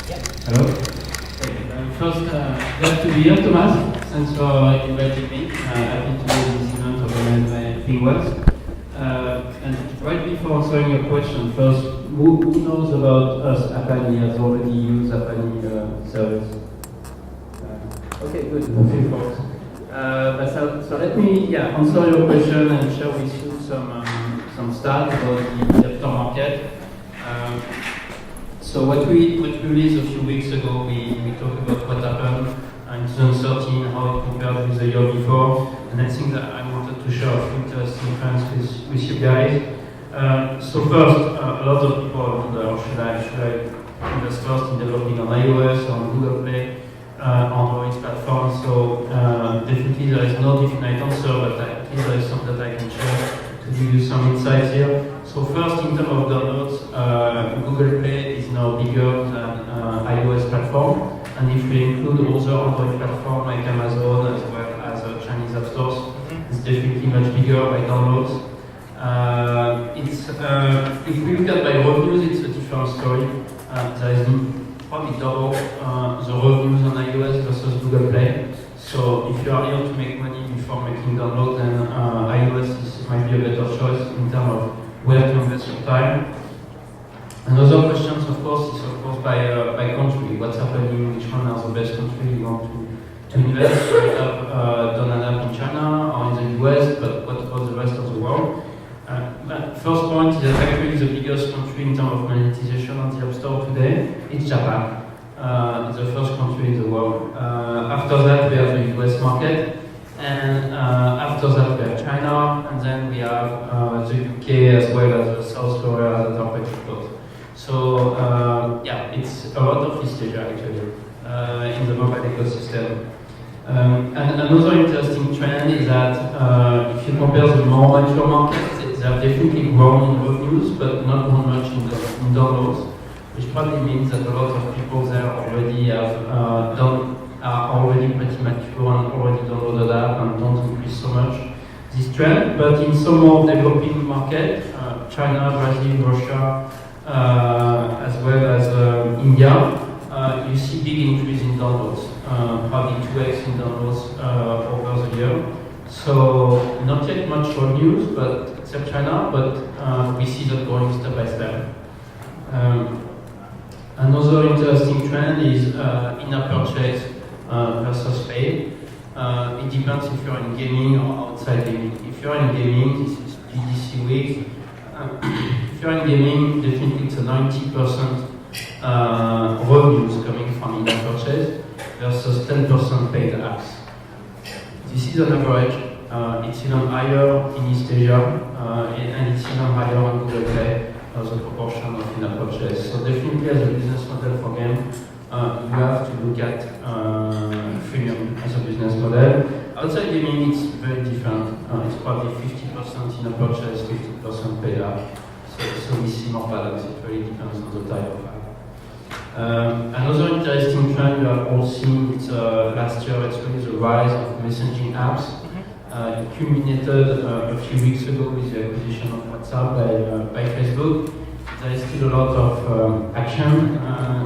Hello. First, glad to be here, Thomas. Thanks for inviting me. Happy to do this event organized by PingWest. And right before answering your question, first, who knows about us? AppAnnie has already used AppAnnie service. Okay, good. A few folks. So let me answer your question and share with you some stats about the aftermarket. So what we released a few weeks ago, we talked about what happened in 2013, how it compared with the year before, and I think that I wanted to share a few interesting trends with you guys. So first, a lot of people wonder, should I invest first in developing on iOS or on Google Play, Android platform? So definitely there is no definite answer, but at least there is some that I can share to give you some insights here. So first, in terms of downloads, Google Play is now bigger than iOS platform, and if we include other Android platforms like Amazon as well as Chinese app stores, it's definitely much bigger by downloads. If we look at by revenues, it's a different story. There is probably double the revenues on iOS versus Google Play. So if you are here to make money before making downloads, then iOS might be a better choice in terms of where to invest your time. Another question, of course, is by country. What's happening? Which one are the best country you want to invest? We have done an app in China or in the US, but what about the rest of the world? First point is that actually the biggest country in terms of monetization on the App Store today is Japan. It's the first country in the world. After that, we have the US market. And after that we have China, and then we have the UK as well as South Korea that are pretty close. So it's a lot of East Asia actually in the mobile ecosystem. And another interesting trend is that if you compare the more mature markets, they have definitely grown in revenues, but not grown much in downloads, which probably means that a lot of people there already have are already pretty mature and already downloaded app and don't increase so much this trend. But in some more developing markets, China, Brazil, Russia, as well as India, you see big increase in downloads, probably 2x in downloads over the year. So not yet much revenues, but except China, but we see that growing step by step. Another interesting trend is in-app purchase versus paid. It depends if you're in gaming or outside gaming. If you're in gaming, this is GDC week. If you're in gaming, definitely it's a 90% revenues coming from in-app purchase versus 10% paid apps. This is an average. It's even higher in East Asia, and it's even higher on Google Play as a proportion of in-app purchase. So definitely as a business model for game, you have to look at freemium as a business model. Outside gaming, it's very different. It's probably 50% in a purchase, 50% paid app. So we see more balance. It really depends on the type of app. Another interesting trend we have all seen last year, it's really the rise of messaging apps. It culminated a few weeks ago with the acquisition of WhatsApp by Facebook. There is still a lot of action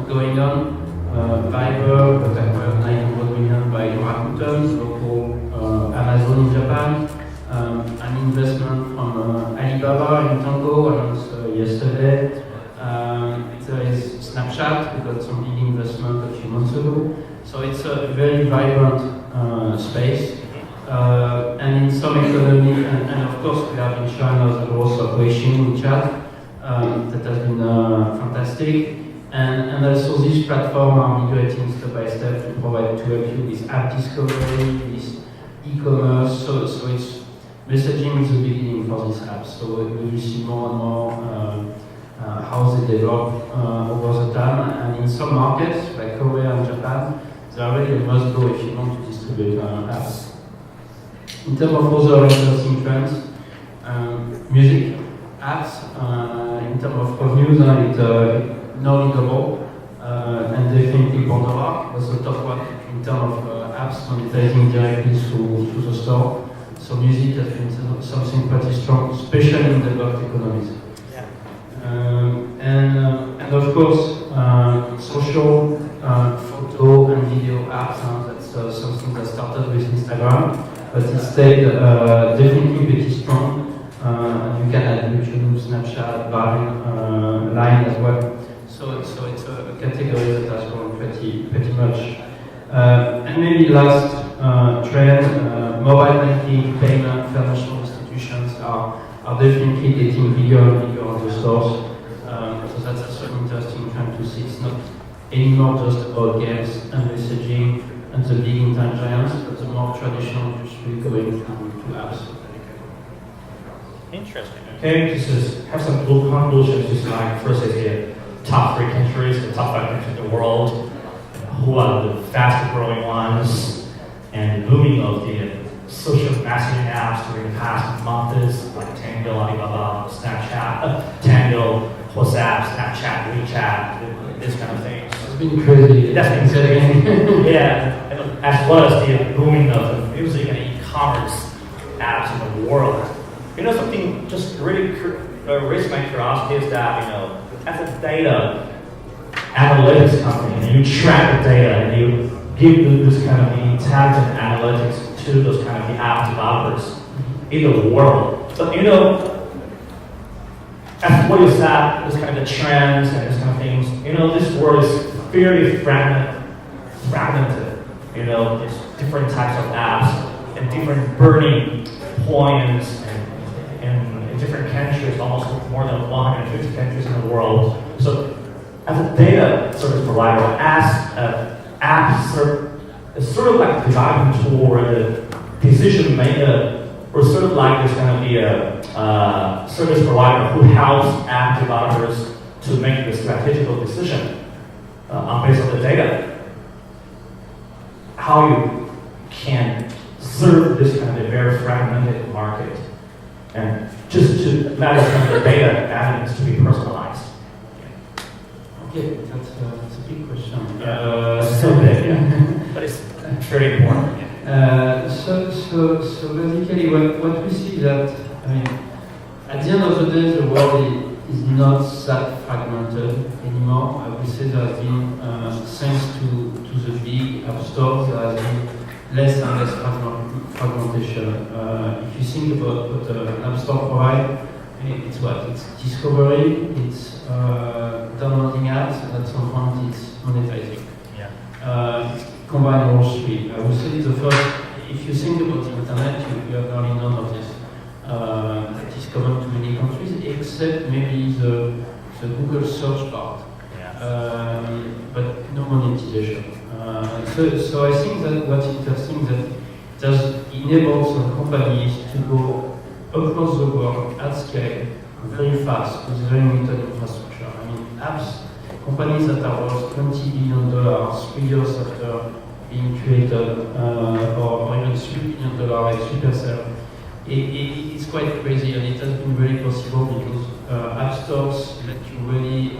going on. Viber, that acquired 900 million by Rakuten, local Amazon in Japan. An investment from Alibaba in Tango announced yesterday. There is Snapchat, we got some big investment a few months ago. So it's a very vibrant space. And in some economy, and of course we have in China the growth of Weixin chat that has been fantastic. And also these platforms are migrating step by step to provide to help you with app discovery, with e-commerce. So it's messaging is the beginning for these apps. So we will see more and more how they develop over the time. And in some markets like Korea and Japan, they are really a must go if you want to distribute apps. In terms of other interesting trends, music apps, in terms of revenues, it nearly double, and definitely Pandora was the top one in terms of apps monetizing directly through the store. So music has been something pretty strong, especially in developed economies. And And of course, social, photo and video apps, that's something that started with Instagram, but it stayed definitely pretty strong. You can add YouTube, Snapchat, Vine, Line as well. So it's a category that has grown pretty much. And maybe last trend, mobile banking, payment, financial institutions are definitely getting bigger and bigger on the stores. So that's also an interesting trend to see. It's not anymore just about games and messaging and the big internet giants, but the more traditional industry going to apps. Interesting. Okay, have some conclusions. Just like first is the top 3 countries, the top 5 countries in the world, who are the fastest growing ones, and the booming of the social messaging apps during the past months, like Tango, Alibaba, Snapchat, Tango, WhatsApp, Snapchat, WeChat, this kind of thing. It's been crazy. That's been crazy. Yeah, as well as the booming of the music and e-commerce apps in the world. You know, something just really raised my curiosity is that, you know, as a data analytics company, and you track the data and you give this kind of intelligent analytics to those kind of the app developers in the world. But you know, as what you said, this kind of the trends and this kind of things, you know, this world is fairly fragmented. You know, there's different types of apps and different burning points in different countries, almost more than 150 countries in the world. So as a data service provider, as an app it's sort of like a development tool or the decision maker, or sort of like this kind of the service provider who helps app developers to make the strategical decision on base of the data. How you can serve this kind of a very fragmented market, and just to let the data evidence to be personalized. Okay, that's a big question. So big, yeah. But it's very important. So basically, what we see that, I mean, at the end of the day, the world is not that fragmented anymore. I would say there has been, thanks to the big app stores, there has been less and less fragmentation. If you think about what an app store provides, it's what? It's discovery, it's downloading apps, and at some point it's monetizing. Yeah. It's combine all 3. I would say the first, if you think about the internet, you have nearly none of this. It is common to many countries, except maybe the Google search part. Yeah. But no monetization. So I think that what's interesting is that it has enabled some companies to go across the world at scale, very fast, with very limited infrastructure. I mean, apps, companies that are worth $20 billion 3 years after being created, or even $3 billion like Supercell, it's quite crazy, and it has been very possible because app stores let you really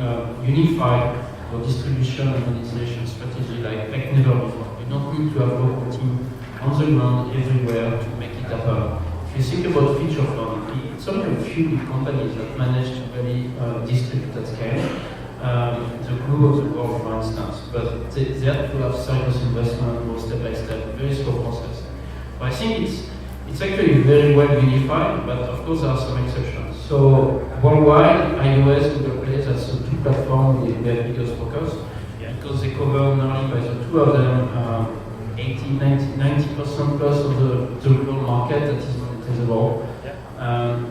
unify your distribution and monetization strategy like never before. You don't need to have local team on the ground everywhere to make it happen. If you think about feature phone, it's only a few big companies that manage to really distribute at scale. The glue of the world, for instance, but they have to have serious investment, go step by step, very slow process. But I think it's actually very well unified, but of course there are some exceptions. So worldwide, iOS, Google Play, that's the 2 platforms we have biggest focus, because they cover nearly by the 2 of them 80, 90% plus of the global market that is monetizable.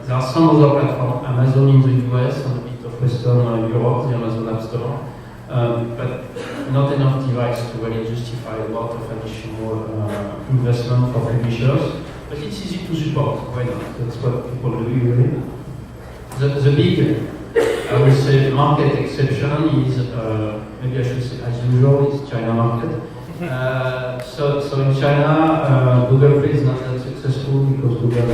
There are some other platforms, Amazon in the US and a bit of Western Europe, the Amazon App Store, but not enough device to really justify a lot of additional investment for publishers. But it's easy to support, why not? That's what people do usually. The big, I would say, market exception is, maybe I should say as usual, it's China market. So in China, Google Play is not that successful because Google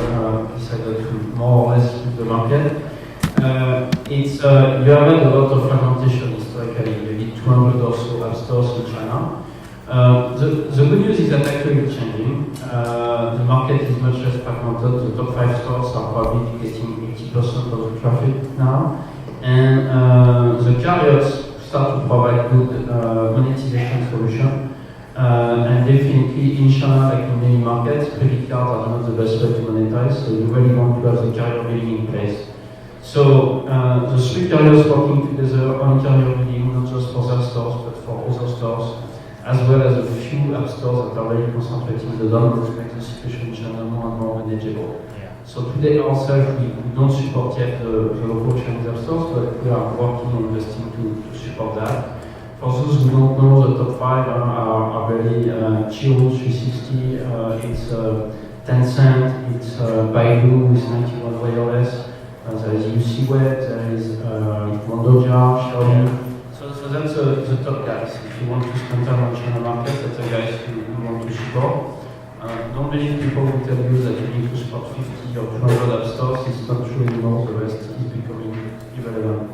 decided to more or less leave the market. You have had a lot of fragmentation historically, maybe 200 or so app stores in China. The good news is that actually it's changing. The market is much less fragmented. The top 5 stores are probably getting 80% of the traffic now. And the carriers start to provide good monetization solution. And definitely in China, like in many markets, credit cards are not the best way to monetize, so you really want to have the carrier billing in place. So the three carriers working together on carrier billing, not just for their stores, but for other stores, as well as a few app stores that are very concentrated in the downloads, make the situation in China more and more manageable. So today ourselves, we don't support yet the local Chinese app stores, but we are working on investing to support that. For those who don't know, the top 5 are very Chiro 360, it's Tencent, it's Baidu with 91 Wireless, there is UC Web, there is Mondoja, Xiaomi. So that's the top guys. If you want to spend time on China market, that's the guys you want to support. Don't believe people who tell you that you need to support 50 or 200 app stores. It's not true anymore. The rest is becoming irrelevant.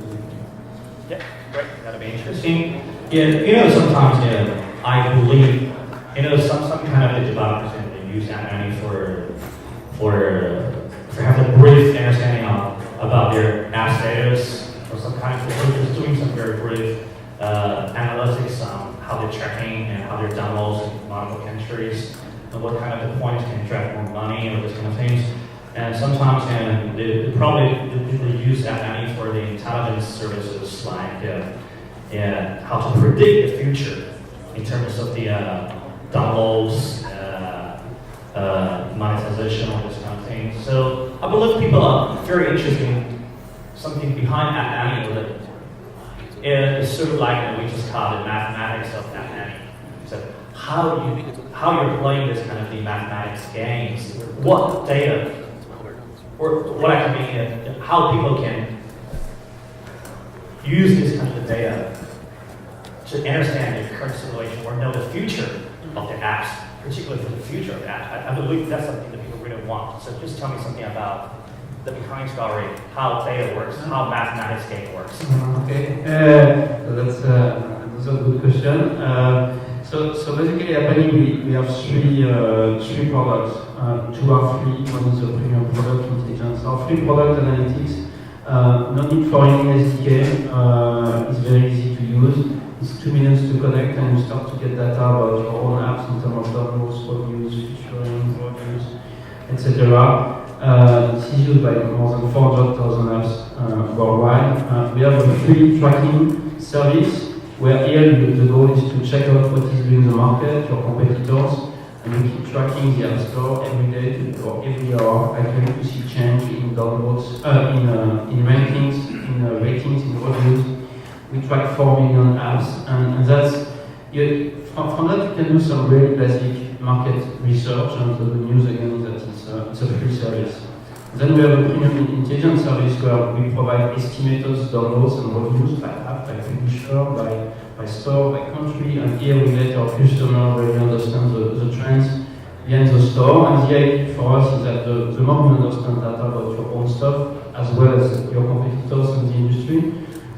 Yeah, great. That'll be interesting. Yeah, sometimes I believe, some kind of the developers use AppAnnie for having a brief understanding about their app status, or some kind of just doing some very brief analytics on how they're tracking and how their downloads in multiple countries, and what kind of deployments can drive more money or those kind of things. And sometimes they use AppAnnie for the intelligence services like how to predict the future in terms of the downloads, monetization, all this kind of thing. So I believe people are very interested in something behind AppAnnie. It's sort of like we just call it mathematics of AppAnnie. So how you're playing this kind of the mathematics games, what data, or what I mean, how people can use this kind of data to understand the current situation or know the future of the apps, particularly for the future of apps. I believe that's something that people really want. So just tell me something about the behind story, how data works, how mathematics game works. Okay, so that's a good question. So basically, at AppAnnie, we have three products. 2 are free. One is a premium product, intelligence. Our free product, analytics, no need for any SDK. It's very easy to use. It's 2 minutes to connect, and you start to get data about your own apps in terms of downloads, reviews, featuring, reviews, etc. This is used by more than 400,000 apps worldwide. We have a free tracking service where here the goal is to check out what is doing the market, your competitors, and we keep tracking the App Store every day or every hour, actually, to see change in downloads, in rankings, in ratings, in reviews. We track 4 million apps, and that's from that you can do some really basic market research. And the good news again is that it's a free service. Then we have a premium intelligence service where we provide estimated downloads and reviews by app, by publisher, by store, by country, and here we let our customer really understand the trends behind the store. And the idea for us is that the more you understand data about your own stuff, as well as your competitors in the industry,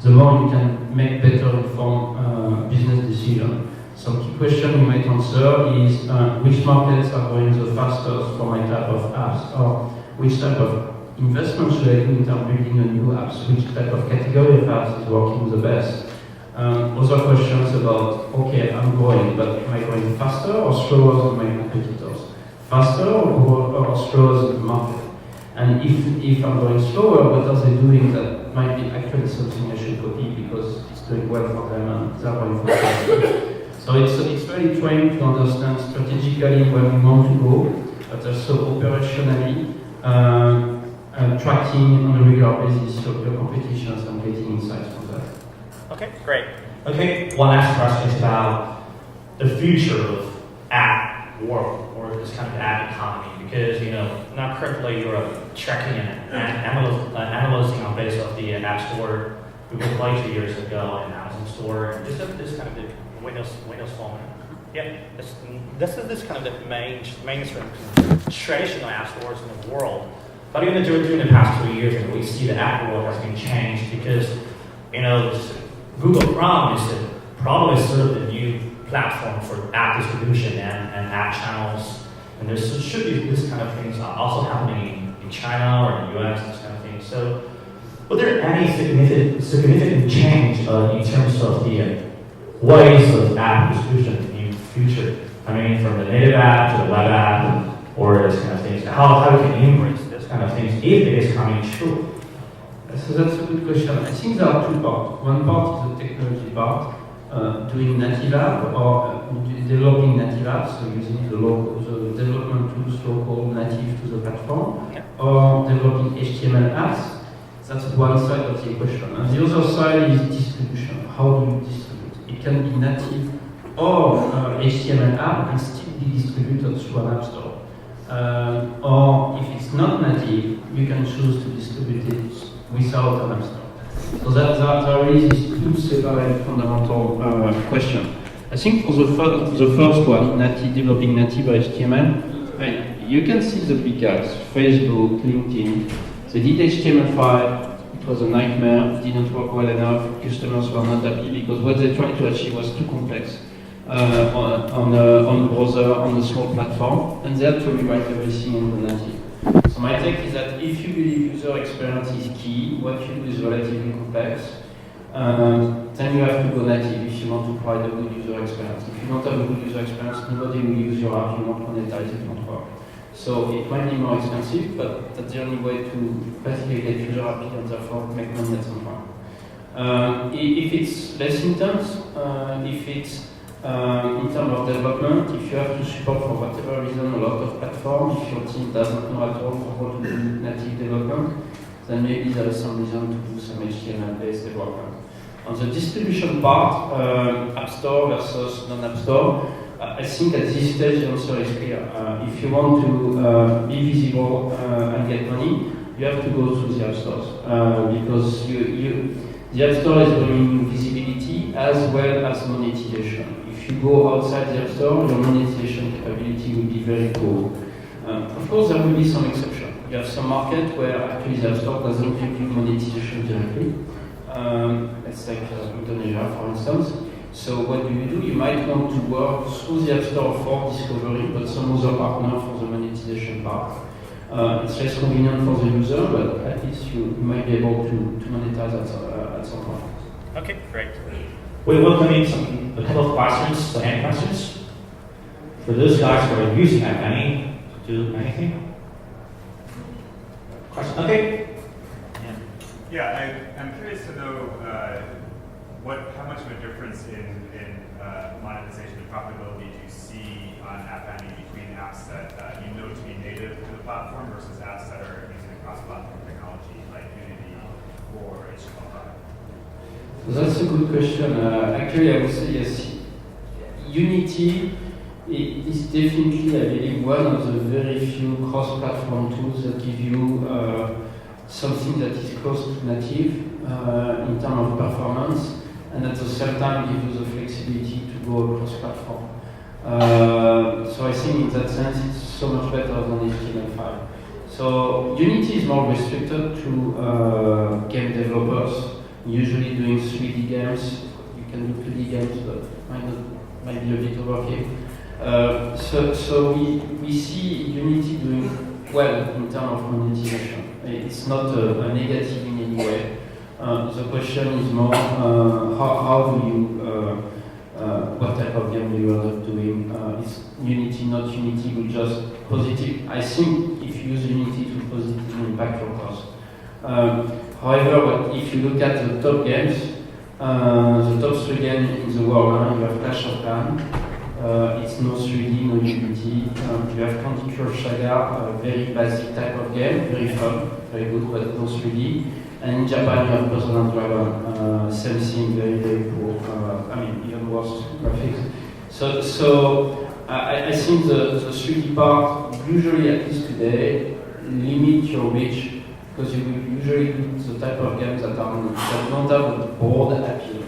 the more you can make better informed business decisions. Some key question you might answer is which markets are growing the fastest for my type of apps, or which type of investment should I do in terms of building a new apps, which type of category of apps is working the best. Other questions about, okay, I'm growing, but am I growing faster or slower than my competitors? Faster or slower than the market? And if I'm going slower, what are they doing that might be actually something I should copy because it's doing well for them and they're going faster? So it's really trying to understand strategically where we want to go, but also operationally tracking on a regular basis your competitions and getting insights from that. Okay, great. Okay, one last question is about the future of app world or this kind of app economy, because now currently you're tracking and analyzing on base of the App Store, Google Play 2 years ago, and Amazon Store, and this kind of the Windows Phone. Yeah, this is kind of the mainstream traditional app stores in the world. But even during the past 2 years, we see the app world has been changed because Google Chrome is probably sort of the new platform for app distribution and app channels. And there should be this kind of things also happening in China or in the US, this kind of thing. So were there any significant change in terms of the ways of app distribution in future? I mean, from the native app to the web app, or this kind of things. How we can embrace this kind of things if it is coming true? So that's a good question. I think there are two parts. One part is the technology part, doing native app or developing native apps, so using the development tools local native to the platform, or developing HTML apps. That's one side of the equation. And the other side is distribution. How do you distribute? It can be native or HTML app and still be distributed through an app store. Or if it's not native, you can choose to distribute it without an app store. So there is these two separate fundamental questions. I think for the first one, developing native HTML, you can see the big guys, Facebook, LinkedIn. They did HTML5, it was a nightmare, it didn't work well enough, customers were not happy because what they tried to achieve was too complex on the browser, on a small platform, and they had to rewrite everything in the native. So my take is that if you believe user experience is key, what you do is relatively complex, then you have to go native if you want to provide a good user experience. If you don't have a good user experience, nobody will use your app, you won't monetize, it won't work. So it might be more expensive, but that's the only way to basically get user happy and therefore make money at some point. If it's less intense, if it's in terms of development, if you have to support for whatever reason a lot of platforms, if your team doesn't know at all how to do native development, then maybe there is some reason to do some HTML-based development. On the distribution part, App Store versus non-App Store, I think at this stage the answer is clear. If you want to be visible and get money, you have to go through the App Stores because the App Store is bringing visibility as well as monetization. If you go outside the App Store, your monetization capability will be very poor. Of course, there will be some exceptions. You have some market where actually the App Store doesn't give you monetization directly. Let's take Indonesia, for instance. So what do? You might want to work through the App Store for discovery, but some other partner for the monetization part. It's less convenient for the user, but at least you might be able to monetize at some point. Okay, great. We will come in a couple of questions, the end questions. For those guys who are using AppAnnie to do anything? Question? Okay. Yeah, I'm curious to know how much of a difference in monetization and profitability do you see on AppAnnie between apps that you know to be native to the platform versus apps that are using cross-platform technology like Unity or HTML5? That's a good question. Actually, I would say yes. Unity is definitely, I believe, one of the very few cross-platform tools that give you something that is close to native in terms of performance, and at the same time give you the flexibility to go across platform. So I think in that sense it's so much better than HTML5. So Unity is more restricted to game developers, usually doing 3D games. You can do 2D games, but might be a bit overkill. So we see Unity doing well in terms of monetization. It's not a negative in any way. The question is more how do you, what type of game do you end up doing? Is Unity not Unity will just positive? I think if you use Unity to positively impact your cost. However, if you look at the top games, the top 3 games in the world, you have Clash of Clans. It's no 3D, no Unity. You have Candy Crush Saga, a very basic type of game, very fun, very good, but no 3D. And in Japan, you have Bertrand Dragon, same thing, very, very poor. Even worse graphics. So I think the 3D part, usually at least today, limit your reach because you will usually do the type of games that don't have a broad appeal.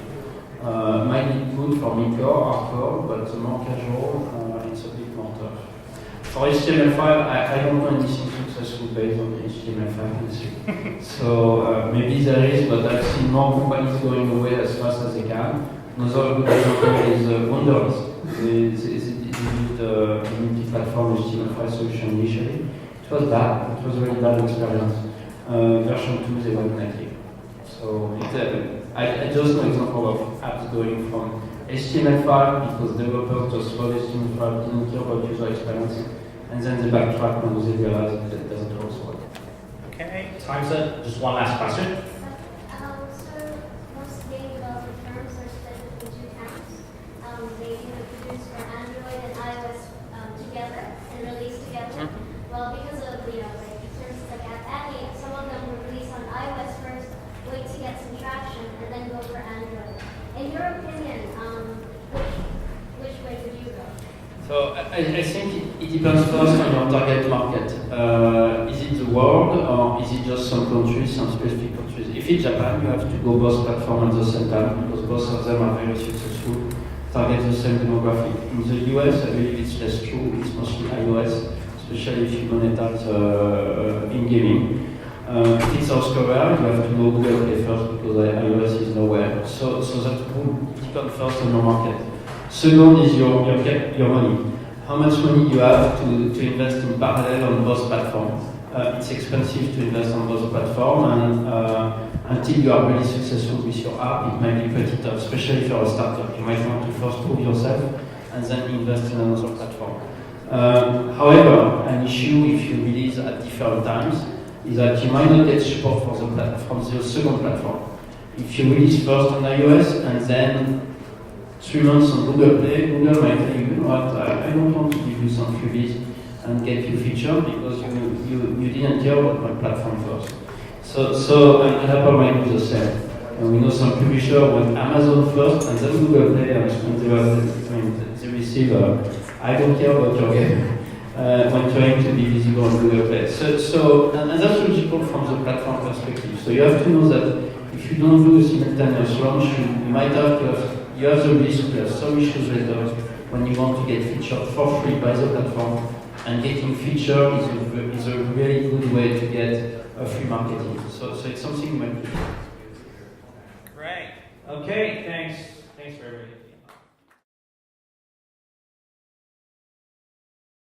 Might be good for mid-core, hardcore, but the more casual, it's a bit more tough. For HTML5, I don't know anything successful based on HTML5. So maybe there is, but I've seen more companies going away as fast as they can. Another good example is Wonderlist. They used the multi-platform HTML5 solution initially. It was bad. It was a really bad experience. Version 2, they went native. So I just know example of apps going from HTML5 because developers just wrote HTML5, didn't care about user experience, and then they backtrack when they realize that it doesn't also work. Okay, time set. Just one last question. So most game developer firms are split into two camps. They either produce for Android and iOS together and release together. Well, because of like services like AppAnnie, some of them will release on iOS first, wait to get some traction, and then go for Android. In your opinion, which way would you go? So I think it depends first on your target market. Is it the world or is it just some countries, some specific countries? If it's Japan, you have to go both platforms at the same time because both of them are very successful, target the same demographic. In the US, I believe it's less true. It's mostly iOS, especially if you monetize in gaming. If it's South Korea, you have to go Google Play first because iOS is nowhere. So that will depend first on your market. Second is your money. How much money you have to invest in parallel on both platforms. It's expensive to invest on both platforms, and until you are really successful with your app, it might be pretty tough, especially if you're a startup. You might want to first prove yourself and then invest in another platform. However, an issue if you release at different times is that you might not get support from the second platform. If you release first on iOS and then 3 months on Google Play, Google might tell you, you know what, I don't want to give you some freebies and get you featured because you didn't care about my platform first. So and Apple might do the same. And we know some publishers went Amazon first and then Google Play, and they receive I don't care about your game when trying to be visible on Google Play. And that's logical from the platform perspective. So you have to know that if you don't do a simultaneous launch, you might have to have the risk to have some issues later when you want to get featured for free by the platform. And getting featured is a really good way to get a free marketing. So it's something you might do. Great. Okay, thanks. Thanks for everybody.